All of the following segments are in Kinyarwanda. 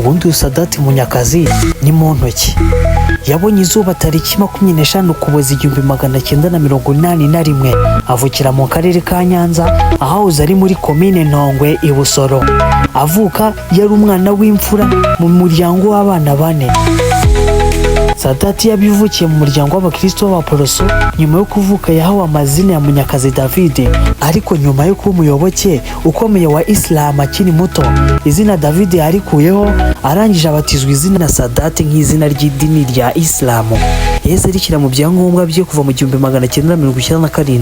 ubundi Sadate Munyakazi ni mu ntoki. Yabonye izuba tariki 25 Ukuboza 1981, avukira mu karere ka Nyanza ahahoze ari muri komine Ntongwe i Busoro. Avuka yari umwana w'imfura mu muryango w'abana bane. Sadate yabivukiye mu muryango w'abakristo b'Abaporoso. Nyuma yo kuvuka yahawe amazina ya Munyakazi David, ariko nyuma yo kuba umuyoboke ukomeye wa Islam akiri muto, izina David yarikuyeho arangije abatizwa izina Sadate nk'izina ry'idini rya Islam. Yahise rishyira mu byangombwa bye kuva mu 1997.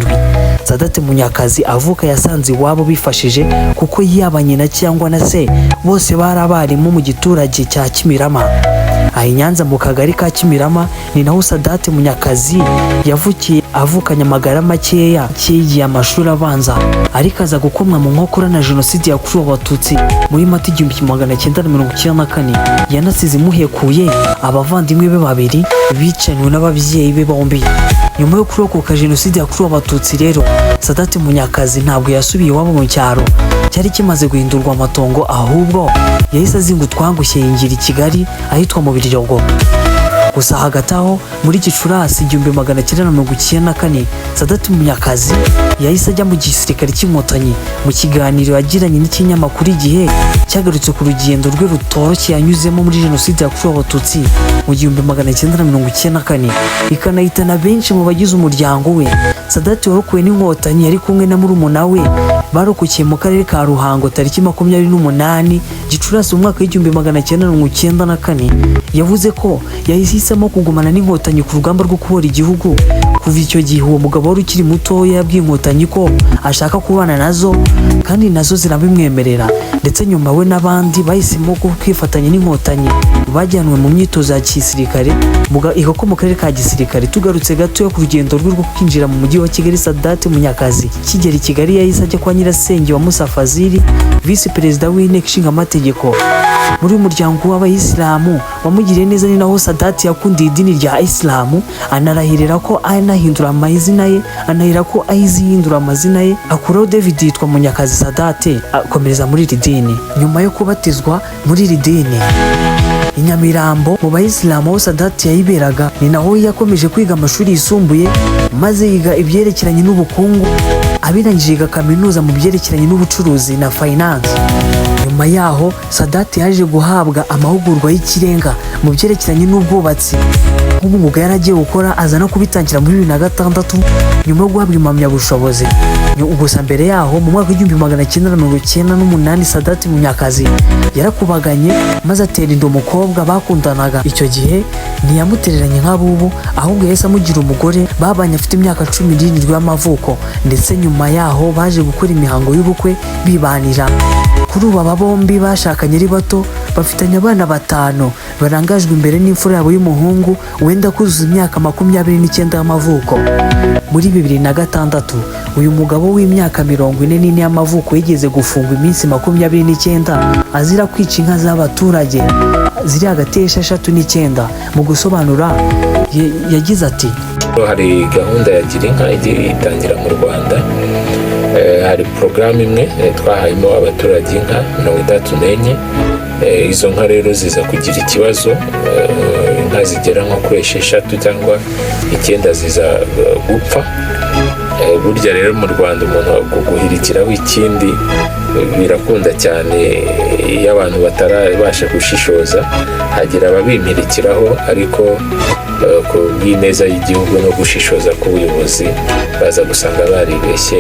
Sadate Munyakazi avuka yasanze iwabo bifashije kuko yaba nyina cyangwa na se bose bari abarimu mu giturage cya Kimirama. Ahi Nyanza mu kagari ka Kimirama ni naho Sadate Munyakazi yavukiye, avukanye amagara makeya, yigiye amashuri abanza ariko aza gukomwa mu nkokora na jenoside yakorewe Abatutsi muri Mata 1994. Yanasize imuhekuye abavandimwe be babiri bicanywe n'ababyeyi be bombi. Nyuma yo kurokoka jenoside yakorewe Abatutsi rero, Sadate Munyakazi ntabwo yasubiye iwabo mu cyaro cyari kimaze guhindurwa amatongo, ahubwo yahise azinga utwangushye yingira i Kigali ahitwa mu Biryogo. Gusa hagati aho muri Gicurasi 1994, Sadate Munyakazi yahise ajya mu gisirikare cy'Inkotanyi. Mu kiganiro yagiranye n'ikinyamakuru Igihe, cyagarutse ku rugendo rwe rutoroshye yanyuzemo muri jenoside yakorewe Abatutsi mu 1994, ikanahitana benshi mu bagize umuryango we. Sadate warokowe n'Inkotanyi yari kumwe na murumuna we, barokokiye mu karere ka Ruhango tariki 28 Gicurasi mu mwaka w'1994. Yavuze ko yahisemo kugumana n'Inkotanyi ku rugamba rwo kubohora igihugu. Kuva icyo gihe uwo mugabo wari ukiri muto yabwiye Inkotanyi ko ashaka kubana nazo kandi nazo zirabimwemerera, ndetse nyuma we n'abandi bahisemo kwifatanya n'Inkotanyi bajyanwe mu myitozo ya gisirikare ko mu karere ka gisirikare. Tugarutse gato ku rugendo rwe rwo kwinjira mu mujyi wa Kigali, Sadate Munyakazi kigera i Kigali yahise ajya kwa nyirasenge wa Musa Fazili, visi perezida w'inteko ishinga amategeko. Muri umuryango w'Abayisilamu wamugiriye neza, ni naho Sadate yakundiye idini rya Islamu, anarahirira ko anahindura amazina ye, anahira ko ahizihindura amazina ye, akuraho David yitwa Munyakazi Sadate, akomereza muri iri dini. Nyuma yo kubatizwa muri iri dini i Nyamirambo mu Bayisilamu aho Sadate yayiberaga, ni naho yakomeje kwiga amashuri yisumbuye, maze yiga ibyerekeranye n'ubukungu, abirangije yiga kaminuza mu byerekeranye n'ubucuruzi na finance. Nyuma yaho Sadate yaje guhabwa amahugurwa y'ikirenga mu byerekeranye n'ubwubatsi nk'umwuga yaragiye gukora, aza no kubitangira muri 2006 nyuma yo guhabwa impamyabushobozi. Gusa mbere yaho mu mwaka w'1998 Sadate Munyakazi yarakubaganye maze atera inda umukobwa bakundanaga. Icyo gihe ntiyamutereranye nk'abubu, ahubwo yahise amugira umugore. Babanye afite imyaka 17 y'amavuko, ndetse nyuma yaho baje gukora imihango y'ubukwe bibanira. Kuri ubu aba bombi bashakanye ari bato, bafitanye abana 5 barangajwe imbere n'imfura yabo y'umuhungu wenda kuzuza imyaka 29 y'amavuko. Muri 2006 uyu mugabo w'imyaka 44 y'amavuko yigeze gufungwa iminsi 29 azira kwica inka z'abaturage ziri hagati y'6 n'9. Mu gusobanura yagize ati, hari gahunda ya Girinka itangira mu Rwanda. Hari porogaramu imwe twahayemo abaturage inka 34. Izo nka rero ziza kugira ikibazo, inka zigera nko kuri 6 cyangwa 9 ziza gupfa. Burya rero mu Rwanda umuntu guhirikiraho ikindi birakunda cyane. Iyo abantu batarabasha gushishoza hagira ababimpirikiraho, ariko ku bw'ineza y'igihugu no gushishoza k'ubuyobozi baza gusanga baribeshye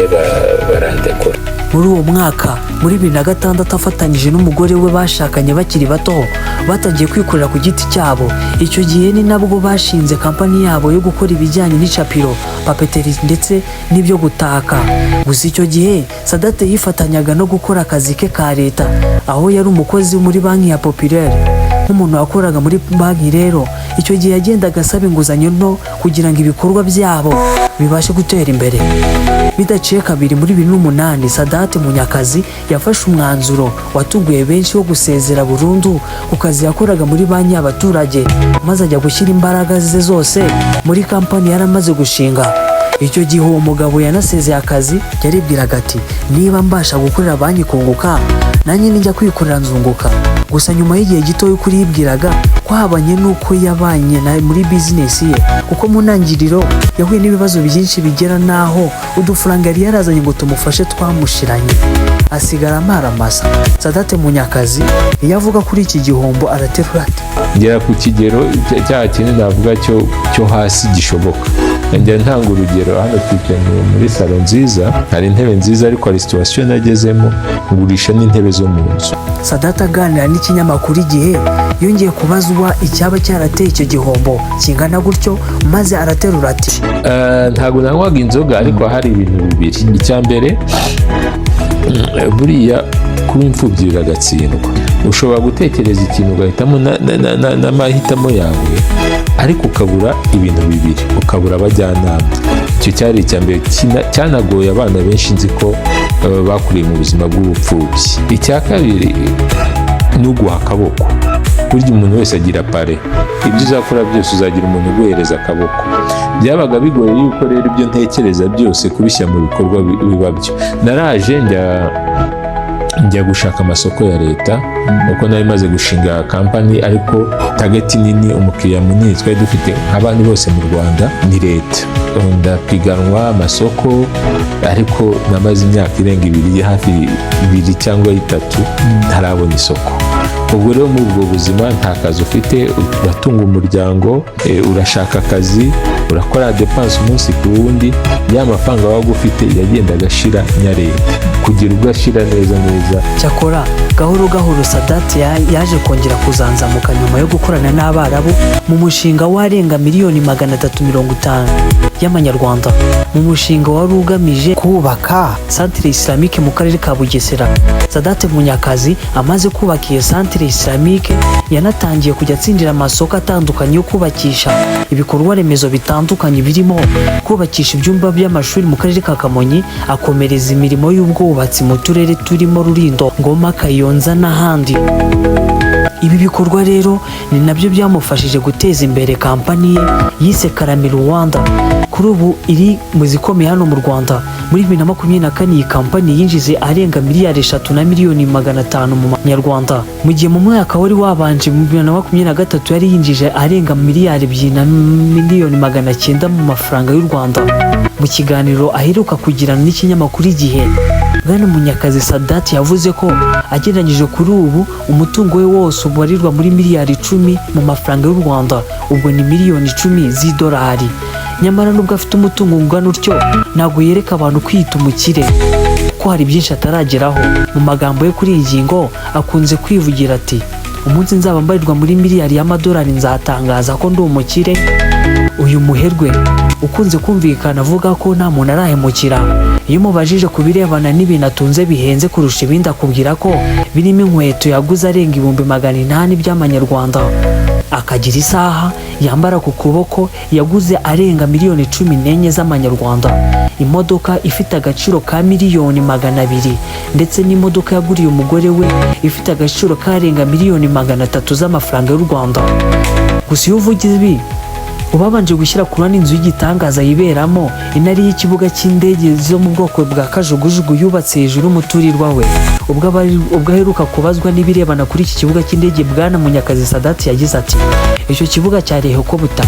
barandekura. Muri uwo mwaka muri 2006 afatanyije n'umugore we bashakanye bakiri bato, batangiye kwikorera ku giti cyabo. Icyo gihe ni nabwo bashinze kampani yabo yo gukora ibijyanye n'icapiro, papeteri ndetse n'ibyo gutaka. Gusa icyo gihe Sadate yifatanyaga no gukora akazi ke ka leta, aho yari umukozi muri banki ya Populaire. Nk'umuntu wakoraga muri banki rero, icyo gihe yagendaga asaba inguzanyo nto kugira ngo ibikorwa byabo bibashe gutera imbere. Bidaciye kabiri muri 2008 Sadate Munyakazi yafashe umwanzuro watuguye benshi wo gusezera burundu ku kazi yakoraga muri banki y'abaturage, maze ajya gushyira imbaraga ze zose muri kampani yaramaze gushinga. Icyo gihe uwo mugabo yanasezeye akazi, yaribwiraga ati, niba mbasha gukorera banki kunguka, nanjye njya kwikorera nzunguka. gusa nyuma y'igihe gito yo kuribwiraga kwahabanye n'uko yabanye muri bizinesi ye, kuko mu ntangiriro yahuye n'ibibazo byinshi bigera n'aho udufaranga yari yarazanye ngo tumufashe twamushiranye asigara amaramasa. Sadate Munyakazi iyo avuga kuri iki gihombo araterura ati ngera ku kigero cya kintu navuga cyo hasi gishoboka. Njya ntanga urugero, hano twicaye muri salo nziza, hari intebe nziza ariko hari situation nagezemo ngurisha n'intebe zo mu nzu. Sadate aganira n'ikinyamakuru Igihe yongeye kubazwa icyaba cyarateye icyo gihombo kingana gutyo, maze araterura ati ntabwo nanywaga inzoga ariko hari ibintu bibiri. Icya mbere, buriya kuba imfubyi biragatsindwa. Ushobora gutekereza ikintu ugahitamo n'amahitamo yawe, ariko ukabura ibintu bibiri, ukabura abajyanama. Icyo cyari icya mbere cyanagoye abana benshi nzi ko bakuriye mu buzima bw'ubupfubyi. Icya kabiri ni uguha akaboko. Burya umuntu wese agira pare, ibyo uzakora byose uzagira umuntu uguhereza akaboko. Byabaga bigoye yuko rero ibyo ntekereza byose kubishyira mu bikorwa biba byo. Naraje njya gushaka amasoko ya leta, kuko nari maze gushinga kampani, ariko target nini, umukiriya munini twari dufite nk'abandi bose mu Rwanda ni leta. Ndapiganwa amasoko, ariko namaze imyaka irenga hafi 2 cyangwa 3 ntarabona isoko. Ubwo rero muri ubwo buzima nta kazi ufite, uratunga umuryango, urashaka akazi, urakora depense umunsi ku wundi, ya mafaranga waga ufite yagenda agashira nyareba kugira ubwo ashira neza. Cyakora gahoro gahoro Sadate yaje kongera kuzanzamuka nyuma yo gukorana n'Abarabu mu mushinga warenga miliyoni 350 y'amanyarwanda, mu mushinga wari ugamije kubaka Centre Islamique mu karere ka Bugesera. Sadate Munyakazi amaze kubaka iyo Centre Islamique yanatangiye kujya atsindira amasoko atandukanye yo kubakisha ibikorwa remezo bitandukanye, birimo kubakisha ibyumba by'amashuri mu karere ka Kamonyi, akomereza imirimo y'ubwubatsi mu turere turimo Rulindo, Ngoma, Kayonza n'ahandi. Ibi bikorwa rero ni nabyo byamufashije guteza imbere kampani ye yise Karame Rwanda, kuri ubu iri mu zikomeye hano mu Rwanda. Muri 2024 iyi kampani yinjize arenga miliyari 3 na miliyoni 500 mu manyarwanda, mu gihe mu mwaka wari wabanje mu 2023 yari yinjije arenga miliyari 2 na miliyoni 900 mu mafaranga y'u Rwanda. Mu kiganiro aheruka kugirana n'ikinyamakuru Igihe, Bwana Munyakazi Sadate yavuze ko agereranyije kuri ubu umutungo we wose ubarirwa muri miliyari 10 mu mafaranga y'u Rwanda, ubwo ni miliyoni 10 z'idolari. Nyamara nubwo afite umutungo ungana utyo, ntabwo yereka abantu kwita umukire, ko hari byinshi atarageraho. Mu magambo ye kuri iyi ngingo akunze kwivugira ati umunsi nzaba mbarirwa muri miliyari y'amadolari nzatangaza ko ndi umukire. Uyu muherwe ukunze kumvikana avuga ko nta muntu arahemukira. Iyo mubajije ku birebana n'ibintu atunze bihenze kurusha ibindi, akubwira ko birimo inkweto yaguze arenga 800 by'amanyarwanda, akagira isaha yambara ku kuboko yaguze arenga miliyoni 14 z'amanyarwanda, imodoka ifite agaciro ka miliyoni 200, ndetse n'imodoka yaguriye umugore we ifite agaciro karenga miliyoni 300 z'amafaranga y'u Rwanda. Gusa iyo uvugize ibi ubabanje gushyira ku ruhande inzu y'igitangaza yiberamo, inari y'ikibuga cy'indege zo mu bwoko bwa kajugujugu yubatse hejuru y'umuturirwa we. Ubwo aheruka kubazwa n'ibirebana kuri iki kibuga cy'indege, Bwana Munyakazi Sadate yagize ati icyo kibuga cyariho ko buta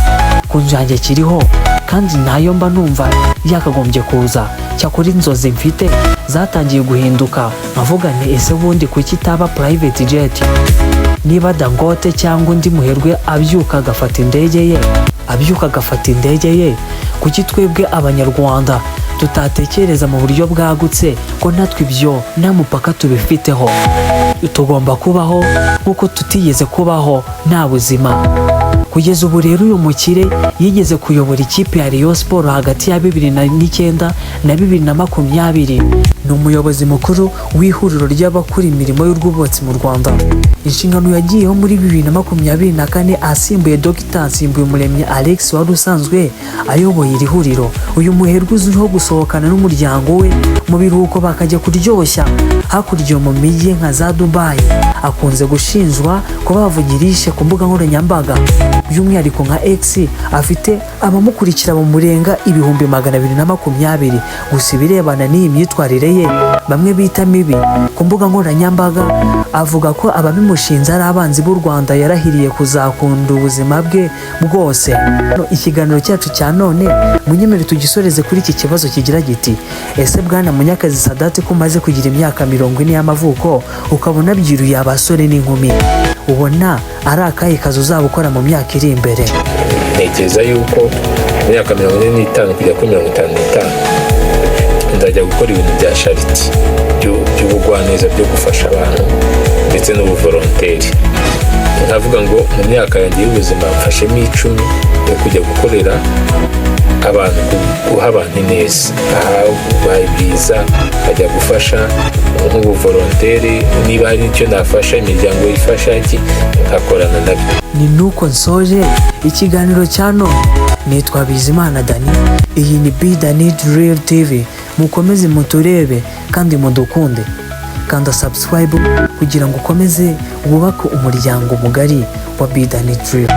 ku nzu yanjye kiriho, kandi nayo mba numva yakagombye kuza. Cyakora inzozi mfite zatangiye guhinduka, nkavuga nti ese bundi kuki itaba private jet? Niba Dangote cyangwa undi muherwe abyuka agafata indege ye, kuki twebwe abanyarwanda tutatekereza mu buryo bwagutse ko natwe ibyo nta mupaka tubifiteho? Tugomba kubaho nk'uko tutigeze kubaho nta buzima. Kugeza ubu rero uyu mukire yigeze kuyobora ikipe ya Rayon Sport hagati ya 2009 na 2020. Ni umuyobozi mukuru w'ihuriro ry'abakora imirimo y'ubwubatsi mu Rwanda. Inshingano yagiyeho muri 2024 asimbuye Dr. Nsimbuyumuremyi Alex wari usanzwe ayoboye iri huriro. Uyu muherwe uzwiho gusohokana n'umuryango we mu biruhuko bakajya kuryoshya hakurya mu mijyi nka za Dubai. Akunze gushinjwa kuba bavugirishe ku mbuga nkoranyambaga, by'umwihariko nka X afite abamukurikira mu murenga 220. Gusa ibirebana n'iyi myitwarire ye bamwe bita mibi ku mbuga nkoranyambaga avuga ko ababimushinze ari abanzi b'u Rwanda yarahiriye kuzakunda ubuzima bwe bwose. Ikiganiro cyacu cya none munyemere tugisoreze kuri iki kibazo kigira giti: ese bwana Munyakazi Sadate ko umaze kugira imyaka 40 y'amavuko ukabona byiruye abasore n'inkumi, ubona ari akahe kazi uzaba ukora mu myaka iri imbere? Ntekereza yuko mu myaka 45 kujya kuri 55 nzajya gukora ibintu bya charity, by'ubugwaneza, byo gufasha abantu ndetse n'ubuvolonteri. Nkavuga ngo mu myaka yanjye y'ubuzima mfashemo 10 yo kujya gukorera abantu, guha abantu neza, bahaye byiza, ajya gufasha nk'ubuvolonteri, niba hari icyo nafasha imiryango yifasha nkakorana nabyo. Ni nuko nsoje ikiganiro cya none. Nitwa Bizimana Dani, iyi ni Narrated TV. Mukomeze muturebe kandi mudukunde, kanda subscribe kugira ngo ukomeze wubake umuryango mugari wa Narrated.